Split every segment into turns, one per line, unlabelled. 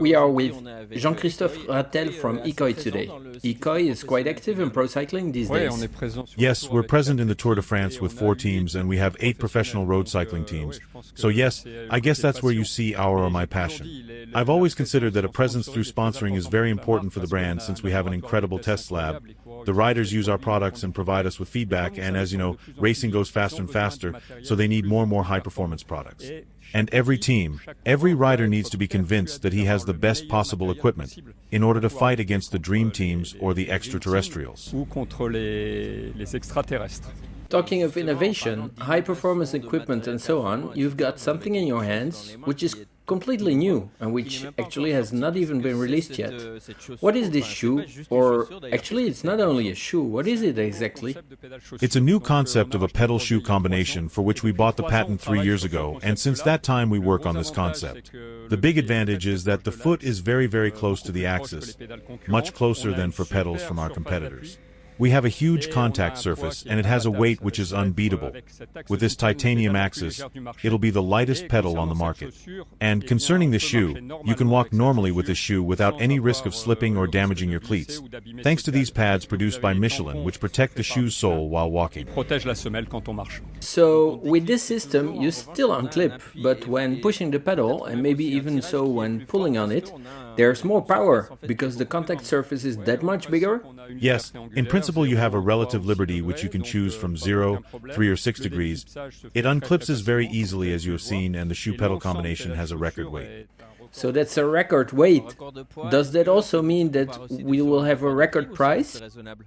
We are with Jean-Christophe Rattel from Ekoï today. Ekoï is quite active in pro cycling these days.
Yes, we're present in the Tour de France with 4 teams and we have 8 professional road cycling teams. So yes, I guess that's where you see our or my passion. I've always considered that a presence through sponsoring is very important for the brand since we have an incredible test lab. The riders use our products and provide us with feedback, and as you know, racing goes faster and faster, so they need more and more high-performance products. And every team, every rider needs to be convinced that he has the best possible equipment in order to fight against the dream teams or the extraterrestrials.
Talking of innovation, high-performance equipment and so on, you've got something in your hands which is completely new and which actually has not even been released yet. What is this shoe? Or actually it's not only a shoe, what is it exactly?
It's a new concept of a pedal-shoe combination for which we bought the patent 3 years ago, and since that time we work on this concept. The big advantage is that the foot is very, very close to the axis, much closer than for pedals from our competitors. We have a huge contact surface, and it has a weight which is unbeatable. With this titanium axis, it'll be the lightest pedal on the market. And concerning the shoe, you can walk normally with this shoe without any risk of slipping or damaging your cleats, thanks to these pads produced by Michelin, which protect the shoe's sole while walking.
So, with this system, you still unclip, but when pushing the pedal, and maybe even so when pulling on it, there's more power, because the contact surface is that much bigger?
Yes, in principle you have a relative liberty which you can choose from 0, 3 or 6 degrees. It unclipses very easily as you have seen, and the shoe pedal combination has a record weight.
So that's a record weight. Does that also mean that we will have a record price?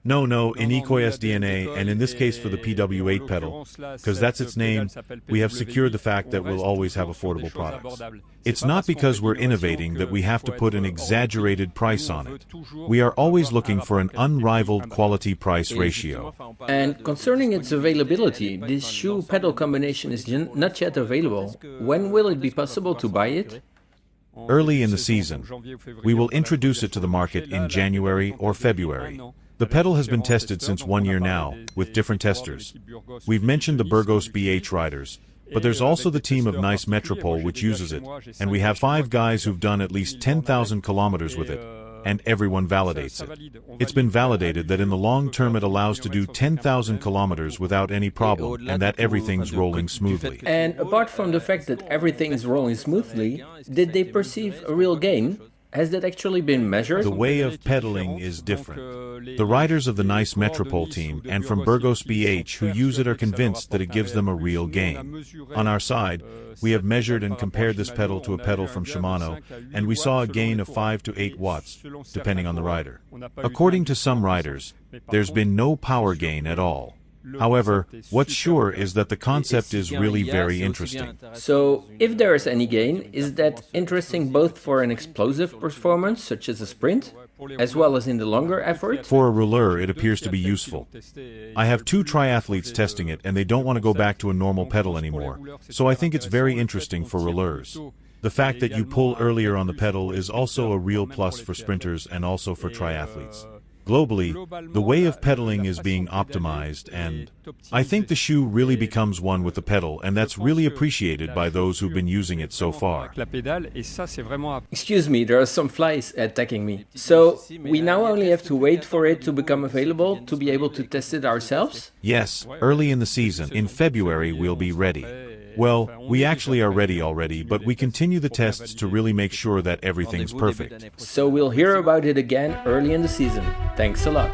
No, in Ekoï's DNA, and in this case for the PW8 pedal, because that's its name, we have secured the fact that we'll always have affordable products. It's not because we're innovating that we have to put an exaggerated price on it. We are always looking for an unrivaled quality-price ratio.
And concerning its availability, this shoe pedal combination is not yet available. When will it be possible to buy it?
Early in the season. We will introduce it to the market in January or February. The pedal has been tested since 1 year now, with different testers. We've mentioned the Burgos BH riders, but there's also the team of Nice Metropole which uses it, and we have 5 guys who've done at least 10,000 kilometers with it, and everyone validates it. It's been validated that in the long term it allows to do 10,000 kilometers without any problem, and that everything's rolling smoothly.
And apart from the fact that everything's rolling smoothly, did they perceive a real gain? Has that actually been measured?
The way of pedaling is different. The riders of the Nice Metropole team and from Burgos BH who use it are convinced that it gives them a real gain. On our side, we have measured and compared this pedal to a pedal from Shimano, and we saw a gain of 5 to 8 watts, depending on the rider. According to some riders, there's been no power gain at all. However, what's sure is that the concept is really very interesting.
So, if there is any gain, is that interesting both for an explosive performance, such as a sprint, as well as in the longer effort?
For a rouleur, it appears to be useful. I have 2 triathletes testing it, and they don't want to go back to a normal pedal anymore. So I think it's very interesting for rouleurs. The fact that you pull earlier on the pedal is also a real plus for sprinters and also for triathletes. Globally, the way of pedaling is being optimized, and I think the shoe really becomes one with the pedal, and that's really appreciated by those who've been using it so far.
Excuse me, there are some flies attacking me. So, we now only have to wait for it to become available to be able to test it ourselves?
Yes, early in the season, in February, we'll be ready. Well, we actually are ready already, but we continue the tests to really make sure that everything's perfect.
So we'll hear about it again early in the season. Thanks a lot.